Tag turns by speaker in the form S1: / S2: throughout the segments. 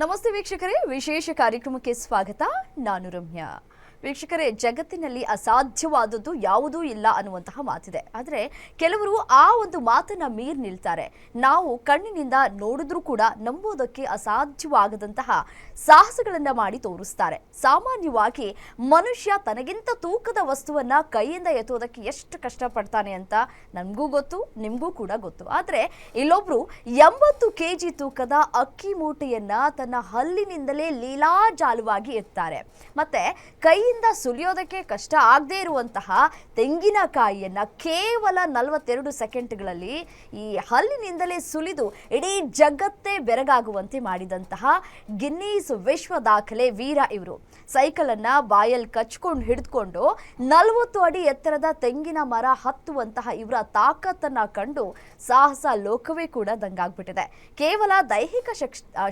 S1: ನಮಸ್ತೆ ವೀಕ್ಷಕರೇ, ವಿಶೇಷ ಕಾರ್ಯಕ್ರಮಕ್ಕೆ ಸ್ವಾಗತ. ನಾನು ರಮ್ಯಾ. ವೀಕ್ಷಕರೇ, ಜಗತ್ತಿನಲ್ಲಿ ಅಸಾಧ್ಯವಾದದ್ದು ಯಾವುದೂ ಇಲ್ಲ ಅನ್ನುವಂತಹ ಮಾತಿದೆ. ಆದರೆ ಕೆಲವರು ಆ ಒಂದು ಮಾತನ್ನ ಮೀರಿ ನಿಲ್ತಾರೆ. ನಾವು ಕಣ್ಣಿನಿಂದ ನೋಡಿದ್ರೂ ಕೂಡ ನಂಬೋದಕ್ಕೆ ಅಸಾಧ್ಯವಾಗದಂತಹ ಸಾಹಸಗಳನ್ನ ಮಾಡಿ ತೋರಿಸ್ತಾರೆ. ಸಾಮಾನ್ಯವಾಗಿ ಮನುಷ್ಯ ತನಗಿಂತ ತೂಕದ ವಸ್ತುವನ್ನ ಕೈಯಿಂದ ಎತ್ತುವುದಕ್ಕೆ ಎಷ್ಟು ಕಷ್ಟಪಡ್ತಾನೆ ಅಂತ ನಮಗೂ ಗೊತ್ತು, ನಿಮಗೂ ಕೂಡ ಗೊತ್ತು. ಆದರೆ ಇಲ್ಲೊಬ್ರು 80 kg ತೂಕದ ಅಕ್ಕಿ ಮೂಟೆಯನ್ನ ತನ್ನ ಹಲ್ಲಿನಿಂದಲೇ ಲೀಲಾಜಾಲವಾಗಿ ಎತ್ತಾರೆ. ಮತ್ತೆ ಕೈಯಿಂದ ಸುಲಿಯೋದಕ್ಕೆ ಕಷ್ಟ ಆಗದೇ ಇರುವಂತಹ ತೆಂಗಿನಕಾಯಿಯನ್ನ ಕೇವಲ 42 ಸೆಕೆಂಡ್ಗಳಲ್ಲಿ ಈ ಹಲ್ಲಿನಿಂದಲೇ ಸುಲಿದು ಇಡೀ ಜಗತ್ತೇ ಬೆರಗಾಗುವಂತೆ ಮಾಡಿದಂತಹ ಗಿನ್ನೀಸ್ ವಿಶ್ವ ದಾಖಲೆ ವೀರ ಇವರು. ಸೈಕಲ್ ಅನ್ನ ಬಾಯಲ್ಲಿ ಕಚ್ಕೊಂಡು ಹಿಡಿದುಕೊಂಡು 40 ಅಡಿ ಎತ್ತರದ ತೆಂಗಿನ ಮರ ಹತ್ತುವಂತಹ ಇವರ ತಾಕತ್ತನ್ನ ಕಂಡು ಸಾಹಸ ಲೋಕವೇ ಕೂಡ ದಂಗಾಗ್ಬಿಟ್ಟಿದೆ. ಕೇವಲ ದೈಹಿಕ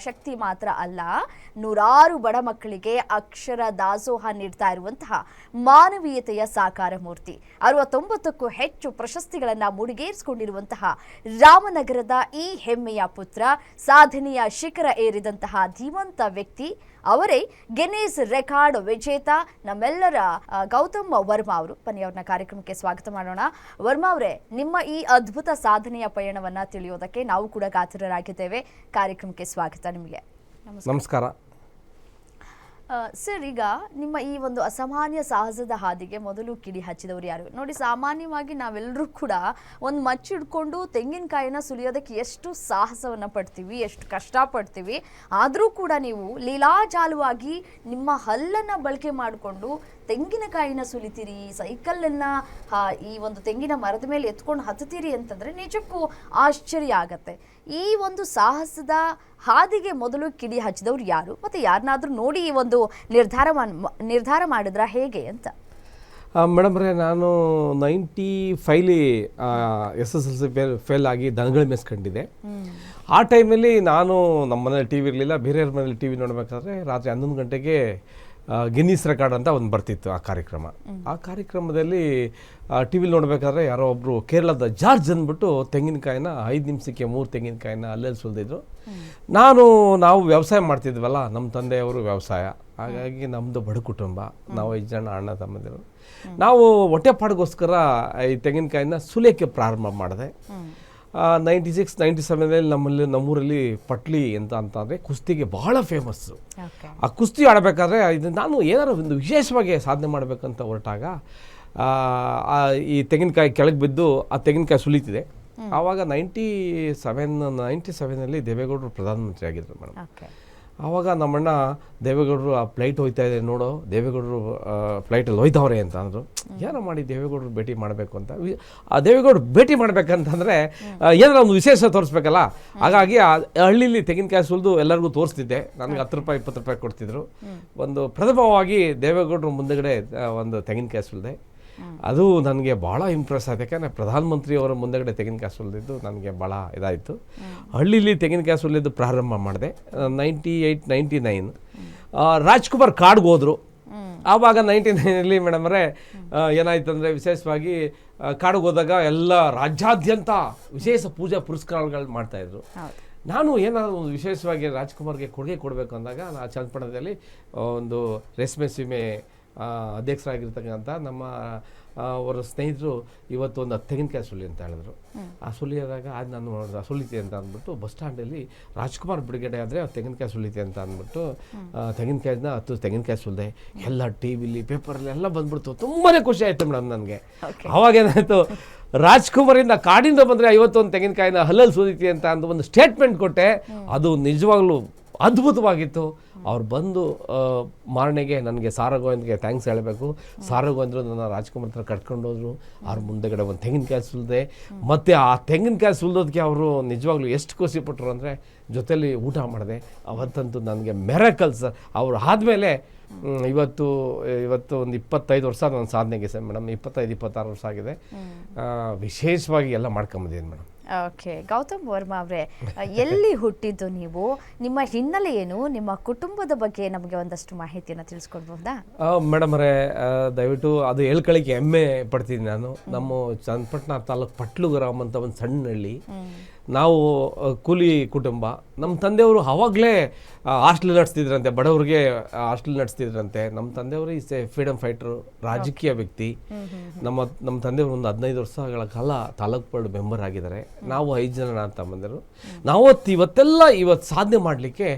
S1: ಶಕ್ತಿ ಮಾತ್ರ ಅಲ್ಲ, ನೂರಾರು ಬಡ ಮಕ್ಕಳಿಗೆ ಅಕ್ಷರ ದಾಸೋಹ ನೀಡ್ತಾ ಇರುವಂತಹ ಮಾನವೀಯತೆಯ ಸಾಕಾರ ಮೂರ್ತಿ. 69ಕ್ಕೂ ಹೆಚ್ಚು ಪ್ರಶಸ್ತಿಗಳನ್ನ ಮುಡಿಗೇರಿಸಿಕೊಂಡಿರುವಂತಹ ರಾಮನಗರದ ಈ ಹೆಮ್ಮೆಯ ಪುತ್ರ, ಸಾಧನೆಯ ಶಿಖರ ಏರಿದಂತಹ ಧೀಮಂತ ವ್ಯಕ್ತಿ ಅವರೇ ಗಿನ್ನೀಸ್ ರೆಕಾರ್ಡ್ ವಿಜೇತ ನಮ್ಮೆಲ್ಲರ ಗೌತಮ್ ವರ್ಮಾ ಅವರು. ಬನ್ನಿ ಅವ್ರನ್ನ ಕಾರ್ಯಕ್ರಮಕ್ಕೆ ಸ್ವಾಗತ ಮಾಡೋಣ. ವರ್ಮಾ ಅವರೇ, ನಿಮ್ಮ ಈ ಅದ್ಭುತ ಸಾಧನೆಯ ಪಯಣವನ್ನ ತಿಳಿಯೋದಕ್ಕೆ ನಾವು ಕೂಡ ಕಾತರರಾಗಿದ್ದೇವೆ. ಕಾರ್ಯಕ್ರಮಕ್ಕೆ ಸ್ವಾಗತ ನಿಮಗೆ.
S2: ನಮಸ್ಕಾರ
S1: ಸರ್, ಈಗ ನಿಮ್ಮ ಈ ಒಂದು ಅಸಾಮಾನ್ಯ ಸಾಹಸದ ಹಾದಿಗೆ ಮೊದಲು ಕಿಡಿ ಹಚ್ಚಿದವರು ಯಾರು? ನೋಡಿ, ಸಾಮಾನ್ಯವಾಗಿ ನಾವೆಲ್ಲರೂ ಕೂಡ ಒಂದು ಮಚ್ಚಿಡ್ಕೊಂಡು ತೆಂಗಿನಕಾಯಿನ ಸುಲಿಯೋದಕ್ಕೆ ಎಷ್ಟು ಸಾಹಸವನ್ನು ಪಡ್ತೀವಿ, ಎಷ್ಟು ಕಷ್ಟಪಡ್ತೀವಿ. ಆದರೂ ಕೂಡ ನೀವು ಲೀಲಾಜಾಲವಾಗಿ ನಿಮ್ಮ ಹಲ್ಲನ್ನು ಬಳಕೆ ಮಾಡಿಕೊಂಡು ತೆಂಗಿನಕಾಯಿನ ಸುಲಿತೀರಿ, ಸೈಕಲನ್ನು ಈ ಒಂದು ತೆಂಗಿನ ಮರದ ಮೇಲೆ ಎತ್ಕೊಂಡು ಹತ್ತುತ್ತೀರಿ ಅಂತಂದರೆ ನಿಜಕ್ಕೂ ಆಶ್ಚರ್ಯ ಆಗತ್ತೆ. ಈ ಒಂದು ಸಾಹಸದ ಹಾದಿಗೆ ಮೊದಲು ಕಿಡಿ ಹಚ್ಚಿದವ್ರು ಯಾರು? ಮತ್ತು ಯಾರನ್ನಾದ್ರೂ ನೋಡಿ ಈ ಒಂದು ನಿರ್ಧಾರ ಮಾಡಿದ್ರ ಹೇಗೆ ಅಂತ?
S2: ಮೇಡಮ್ರೆ, ನಾನು 95 SSLC ಫೇಲ್ ಆಗಿ ದನಗಳು ಮೆಸ್ಕೊಂಡಿದ್ದೆ. ಆ ಟೈಮಲ್ಲಿ ನಾನು ನಮ್ಮ ಮನೇಲಿ ಟಿ ವಿ ಇರಲಿಲ್ಲ, ಬೇರೆಯವ್ರ ಮನೇಲಿ ಟಿ ವಿ ನೋಡಬೇಕಾದ್ರೆ ರಾತ್ರಿ 11 ಗಂಟೆಗೆ ಗಿನ್ನೀಸ್ ರೆಕಾರ್ಡ್ ಅಂತ ಒಂದು ಬರ್ತಿತ್ತು ಆ ಕಾರ್ಯಕ್ರಮ. ಆ ಕಾರ್ಯಕ್ರಮದಲ್ಲಿ ಟಿ ವಿಲಿ ನೋಡಬೇಕಾದ್ರೆ ಯಾರೋ ಒಬ್ಬರು ಕೇರಳದ ಜಾರ್ಜ್ ಅಂದ್ಬಿಟ್ಟು ತೆಂಗಿನಕಾಯಿನ 5 ನಿಮಿಷಕ್ಕೆ 3 ತೆಂಗಿನಕಾಯಿನ ಅಲ್ಲೆಲ್ಲಿ ಸುಲಿದಿದ್ರು. ನಾವು ವ್ಯವಸಾಯ ಮಾಡ್ತಿದ್ವಲ್ಲ, ನಮ್ಮ ತಂದೆಯವರು ವ್ಯವಸಾಯ, ಹಾಗಾಗಿ ನಮ್ಮದು ಬಡ ಕುಟುಂಬ, ನಾವು 5 ಜನ ಅಣ್ಣ ತಮ್ಮಂದಿರು. ನಾವು ಹೊಟ್ಟೆಪಾಡಿಗೋಸ್ಕರ ಈ ತೆಂಗಿನಕಾಯಿನ ಸುಲಿಯೋಕ್ಕೆ ಪ್ರಾರಂಭ ಮಾಡಿದೆ. 96, 97 ನಮ್ಮೂರಲ್ಲಿ ಪಟ್ಲಿ ಅಂತಂದರೆ ಕುಸ್ತಿಗೆ ಬಹಳ ಫೇಮಸ್ಸು. ಆ ಕುಸ್ತಿ ಆಡಬೇಕಾದ್ರೆ ಇದು ನಾನು ಏನಾದ್ರು ಒಂದು ವಿಶೇಷವಾಗಿ ಸಾಧನೆ ಮಾಡಬೇಕಂತ ಹೊರಟಾಗ ಈ ತೆಂಗಿನಕಾಯಿ ಕೆಳಗೆ ಬಿದ್ದು ಆ ತೆಂಗಿನಕಾಯಿ ಸುಲಿತಿದೆ. ಆವಾಗ 97ನಲ್ಲಿ ದೇವೇಗೌಡರು ಪ್ರಧಾನಮಂತ್ರಿ ಆಗಿದ್ರು ಮೇಡಮ್. ಆವಾಗ ನಮ್ಮಣ್ಣ, ದೇವೇಗೌಡರು ಆ ಫ್ಲೈಟ್ ಹೋಯ್ತಾ ಇದೆ ನೋಡೋ, ದೇವೇಗೌಡರು ಫ್ಲೈಟಲ್ಲಿ ಹೋಯ್ತವ್ರೆ ಅಂತ ಅಂದರು. ಏನೋ ಮಾಡಿ ದೇವೇಗೌಡರು ಭೇಟಿ ಮಾಡಬೇಕು ಅಂತ. ಆ ದೇವೇಗೌಡರು ಭೇಟಿ ಮಾಡಬೇಕಂತಂದರೆ ಏನಾರ ಒಂದು ವಿಶೇಷ ತೋರಿಸ್ಬೇಕಲ್ಲ. ಹಾಗಾಗಿ ಆ ಹಳ್ಳಿಲಿ ತೆಂಗಿನಕಾಯಿ ಸುಲಿದು ಎಲ್ಲರಿಗೂ ತೋರಿಸ್ತಿದ್ದೆ. ನನಗೆ 10 ರೂಪಾಯಿ 20 ರೂಪಾಯಿ ಕೊಡ್ತಿದ್ರು. ಒಂದು ಪ್ರಥಮವಾಗಿ ದೇವೇಗೌಡರು ಮುಂದೆಗಡೆ ಒಂದು ತೆಂಗಿನಕಾಯಿ ಸುಲಿದೆ. ಅದು ನನಗೆ ಭಾಳ ಇಂಪ್ರೆಸ್ ಆಯ್ತು. ಯಾಕೆಂದರೆ ಪ್ರಧಾನಮಂತ್ರಿಯವರ ಮುಂದೆಗಡೆ ತೆಂಗಿನಕಾಯಿ ಸುಲಿದಿದ್ದು ನನಗೆ ಭಾಳ ಇದಾಯಿತು. ಹಳ್ಳಿಲಿ ತೆಂಗಿನಕಾಯಿ ಸುಲಿದು ಪ್ರಾರಂಭ ಮಾಡಿದೆ. 98, 99 ರಾಜ್ಕುಮಾರ್ ಕಾಡ್ಗೆ ಹೋದರು. ಆವಾಗ 99ನಲ್ಲಿ ಮೇಡಮ್ರೆ ಏನಾಯ್ತು ಅಂದರೆ, ವಿಶೇಷವಾಗಿ ಕಾಡಿಗೆ ಹೋದಾಗ ಎಲ್ಲ ರಾಜ್ಯಾದ್ಯಂತ ವಿಶೇಷ ಪೂಜಾ ಪುರಸ್ಕಾರಗಳು ಮಾಡ್ತಾಯಿದ್ರು. ನಾನು ಏನಾದರೂ ಒಂದು ವಿಶೇಷವಾಗಿ ರಾಜ್ಕುಮಾರ್ಗೆ ಕೊಡುಗೆ ಕೊಡಬೇಕು ಅಂದಾಗ ನಾನು ಚನ್ನಪಟ್ಟಣದಲ್ಲಿ ಒಂದು ರೇಷ್ಮೆ ಸೀಮೆ ಅಧ್ಯಕ್ಷರಾಗಿರ್ತಕ್ಕಂಥ ನಮ್ಮ ಅವರ ಸ್ನೇಹಿತರು ಇವತ್ತು ಒಂದು ತೆಂಗಿನಕಾಯಿ ಸುಲಿ ಅಂತ ಹೇಳಿದ್ರು. ಆ ಸುಲಿಯೋದಾಗ ಅದು ನಾನು ಸುಲಿತೆ ಅಂತ ಅಂದ್ಬಿಟ್ಟು ಬಸ್ ಸ್ಟ್ಯಾಂಡಲ್ಲಿ ರಾಜ್ಕುಮಾರ್ ಬಿಡುಗಡೆ ಆದರೆ ತೆಂಗಿನಕಾಯಿ ಸುಲಿತೆ ಅಂತ ಅಂದ್ಬಿಟ್ಟು ತೆಂಗಿನಕಾಯಿನ 10 ತೆಂಗಿನಕಾಯಿ ಸುಲಿದೆ. ಎಲ್ಲ ಟಿ ವಿಲಿ ಪೇಪರಲ್ಲಿ ಎಲ್ಲ ಬಂದ್ಬಿಡ್ತು. ತುಂಬಾ ಖುಷಿ ಆಯಿತು ಮೇಡಮ್ ನನಗೆ. ಆವಾಗ ಏನಾಯಿತು, ರಾಜ್ಕುಮಾರಿಂದ ಕಾಡಿಂದ ಬಂದರೆ 51 ತೆಂಗಿನಕಾಯಿನ ಹಲ್ಲಲ್ಲಿ ಸುಲಿತಿ ಅಂತ ಅಂದು ಒಂದು ಸ್ಟೇಟ್ಮೆಂಟ್ ಕೊಟ್ಟೆ. ಅದು ನಿಜವಾಗ್ಲೂ ಅದ್ಭುತವಾಗಿತ್ತು. ಅವ್ರು ಬಂದು ಮಾರನೆಗೆ ನನಗೆ ಸಾರಗೋವಿಂದ್ಗೆ ಥ್ಯಾಂಕ್ಸ್ ಹೇಳಬೇಕು. ಸಾರಗೋವಿಂದ್ರು ನನ್ನ ರಾಜ್ಕುಮಾರ್ ಹತ್ರ ಕಟ್ಕೊಂಡೋದ್ರು. ಅವ್ರ ಮುಂದೆಗಡೆ ಒಂದು ತೆಂಗಿನಕಾಯಿ ಸುಲಿದೆ. ಮತ್ತು ಆ ತೆಂಗಿನಕಾಯಿ ಸುಲಿದೋದಕ್ಕೆ ಅವರು ನಿಜವಾಗ್ಲೂ ಎಷ್ಟು ಖುಷಿ ಪಟ್ಟರು ಅಂದರೆ, ಜೊತೆಲಿ ಊಟ ಮಾಡಿದೆ. ಅವತ್ತಂತೂ ನನಗೆ ಮೆರಕಲ್ಸ್. ಅವ್ರು ಆದಮೇಲೆ ಇವತ್ತು ಒಂದು 25 ವರ್ಷ ನನ್ನ ಸಾಧನೆಗೆ ಸರ್ ಮೇಡಮ್. 25-26 ವರ್ಷ ಆಗಿದೆ. ವಿಶೇಷವಾಗಿ ಎಲ್ಲ ಮಾಡ್ಕೊಂಬಂದಿದ್ದೀನಿ ಮೇಡಮ್.
S1: ಓಕೆ, ಗೌತಮ್ ವರ್ಮಾ ಅವರೇ, ಎಲ್ಲಿ ಹುಟ್ಟಿದ್ದು ನೀವು? ನಿಮ್ಮ ಹಿನ್ನೆಲೆ ಏನು? ನಿಮ್ಮ ಕುಟುಂಬದ ಬಗ್ಗೆ ನಮಗೆ ಒಂದಷ್ಟು ಮಾಹಿತಿಯನ್ನು ತಿಳಿಸ್ಕೊಡ್ಬೋದಾ?
S2: ಮೇಡಮ್ ಅವರೇ, ದಯವಿಟ್ಟು ಅದು ಹೇಳ್ಕೊಳ್ಳಿಕ್ಕೆ ಹೆಮ್ಮೆ ಪಡ್ತೀನಿ ನಾನು. ನಮ್ಮ ಚನ್ನಪಟ್ಟಣ ತಾಲೂಕು ಪಟ್ಲು ಗ್ರಾಮ ಅಂತ ಒಂದು ಸಣ್ಣ ಹಳ್ಳಿ. ನಾವು ಕೂಲಿ ಕುಟುಂಬ. ನಮ್ಮ ತಂದೆಯವರು ಆವಾಗಲೇ ಹಾಸ್ಟೆಲ್ ನಡೆಸ್ತಿದ್ರಂತೆ, ಬಡವರಿಗೆ ಹಾಸ್ಟೆಲ್ ನಡೆಸ್ತಿದ್ರಂತೆ. ನಮ್ಮ ತಂದೆಯವರು ಈಸ್ ಎ ಫ್ರೀಡಮ್ ಫೈಟರು, ರಾಜಕೀಯ ವ್ಯಕ್ತಿ. ನಮ್ಮ ತಂದೆಯವರು ಒಂದು 15 ವರ್ಷಗಳ ಕಾಲ ತಾಲೂಕು ಬೋರ್ಡ್ ಮೆಂಬರ್ ಆಗಿದ್ದಾರೆ. ನಾವು 5 ಜನ ನಾನು ತಮ್ಮಂದಿರು. ಇವತ್ತು ಸಾಧನೆ ಮಾಡಲಿಕ್ಕೆ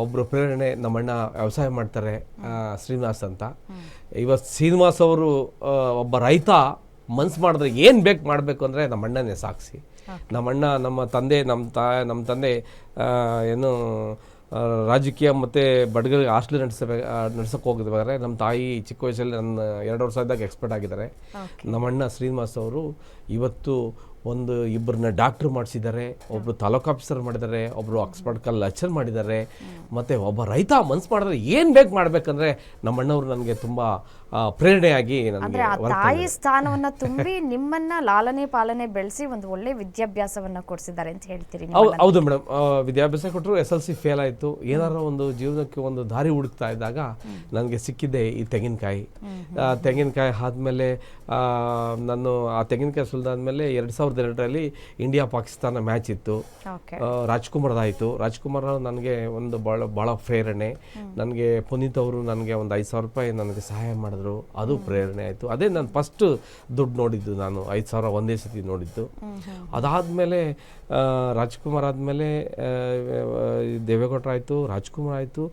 S2: ಒಬ್ಬರು ಪ್ರೇರಣೆ, ನಮ್ಮಣ್ಣ ವ್ಯವಸಾಯ ಮಾಡ್ತಾರೆ, ಶ್ರೀನಿವಾಸ್ ಅಂತ. ಇವತ್ತು ಶ್ರೀನಿವಾಸ್ ಅವರು ಒಬ್ಬ ರೈತ ಮನ್ಸು ಮಾಡಿದ್ರೆ ಏನು ಬೇಕು ಮಾಡಬೇಕು ಅಂದರೆ ನಮ್ಮಣ್ಣನೇ ಸಾಕ್ಷಿ. ನಮ್ಮಣ್ಣ ನಮ್ಮ ತಂದೆ ಏನು ರಾಜಕೀಯ ಮತ್ತು ಬಡಗರಿಗೆ ಹಾಸ್ಟೆಲ್ ನಡ್ಸಕ್ಕೆ ಹೋಗಿದ್ದಾರೆ. ನಮ್ಮ ತಾಯಿ ಚಿಕ್ಕ ವಯಸ್ಸಲ್ಲಿ ನನ್ನ 2 ವರ್ಷ ಇದ್ದಾಗ ಎಕ್ಸ್ಪರ್ಟ್ ಆಗಿದ್ದಾರೆ. ನಮ್ಮಣ್ಣ ಶ್ರೀನಿವಾಸ್ ಅವರು ಇವತ್ತು ಇಬ್ಬರನ್ನ ಡಾಕ್ಟ್ರ್ ಮಾಡಿಸಿದ್ದಾರೆ, ಒಬ್ಬರು ತಾಲೂಕು ಆಫೀಸರ್ ಮಾಡಿದ್ದಾರೆ, ಒಬ್ಬರು ಆಕ್ಸ್ಫರ್ಡ್ ಲೆಕ್ಚರ್ ಮಾಡಿದ್ದಾರೆ. ಮತ್ತು ಒಬ್ಬ ರೈತ ಮನ್ಸು ಮಾಡಿದ್ರೆ ಏನು ಬೇಕು ಮಾಡಬೇಕಂದ್ರೆ ನಮ್ಮಣ್ಣವರು ನನಗೆ ತುಂಬ ಪ್ರೇರಣೆಯಾಗಿ
S1: ಅಂದ್ರೆ ಆ ತಾಯಿ ಸ್ಥಾನವನ್ನ ತುಂಬಿ ನಿಮ್ಮನ್ನ ಲಾಲನೆ ಪಾಲನೆ ಬೆಳೆಸಿ ಒಂದು ಒಳ್ಳೆ ವಿದ್ಯಾಭ್ಯಾಸವನ್ನ ಕೊಡಿಸಿದ್ದಾರೆ ಅಂತ ಹೇಳ್ತೀರಿ.
S2: ಹೌದು ಮೇಡಮ್, ವಿದ್ಯಾಭ್ಯಾಸ ಕೊಟ್ಟರು. SLC ಫೇಲ್ ಆಯಿತು. ಏನಾರ ಒಂದು ಜೀವನಕ್ಕೆ ಒಂದು ದಾರಿ ಹುಡುಕ್ತಾ ಇದ್ದಾಗ ನನಗೆ ಸಿಕ್ಕಿದ್ದೆ ಈ ತೆಂಗಿನಕಾಯಿ. ತೆಂಗಿನಕಾಯಿ ಆದಮೇಲೆ ನಾನು ಆ ತೆಂಗಿನಕಾಯಿ ಸುಲಿದಾದ್ಮೇಲೆ 2002ರಲ್ಲಿ ಇಂಡಿಯಾ ಪಾಕಿಸ್ತಾನ ಮ್ಯಾಚ್ ಇತ್ತು. ರಾಜ್ಕುಮಾರ್ದಾಯಿತು. ರಾಜ್ಕುಮಾರ್ ನನಗೆ ಒಂದು ಭಾಳ ಪ್ರೇರಣೆ. ನನಗೆ ಪುನೀತ್ ಅವರು ನನಗೆ ಒಂದು 5,000 ರೂಪಾಯಿ ನನಗೆ ಸಹಾಯ ಮಾಡಿದ್ರು, ಅದು ಪ್ರೇರಣೆ ಆಯಿತು. ಅದೇ ನಾನು ಫಸ್ಟ್ ದುಡ್ಡು ನೋಡಿದ್ದು, ನಾನು 5,000 ಒಂದೇ ಸತಿ ನೋಡಿದ್ದು. ಅದಾದಮೇಲೆ ರಾಜ್ಕುಮಾರ್ ಆದಮೇಲೆ ದೇವೇಗೌಡರು ಆಯಿತು, ರಾಜ್ಕುಮಾರ್ ಆಯಿತು.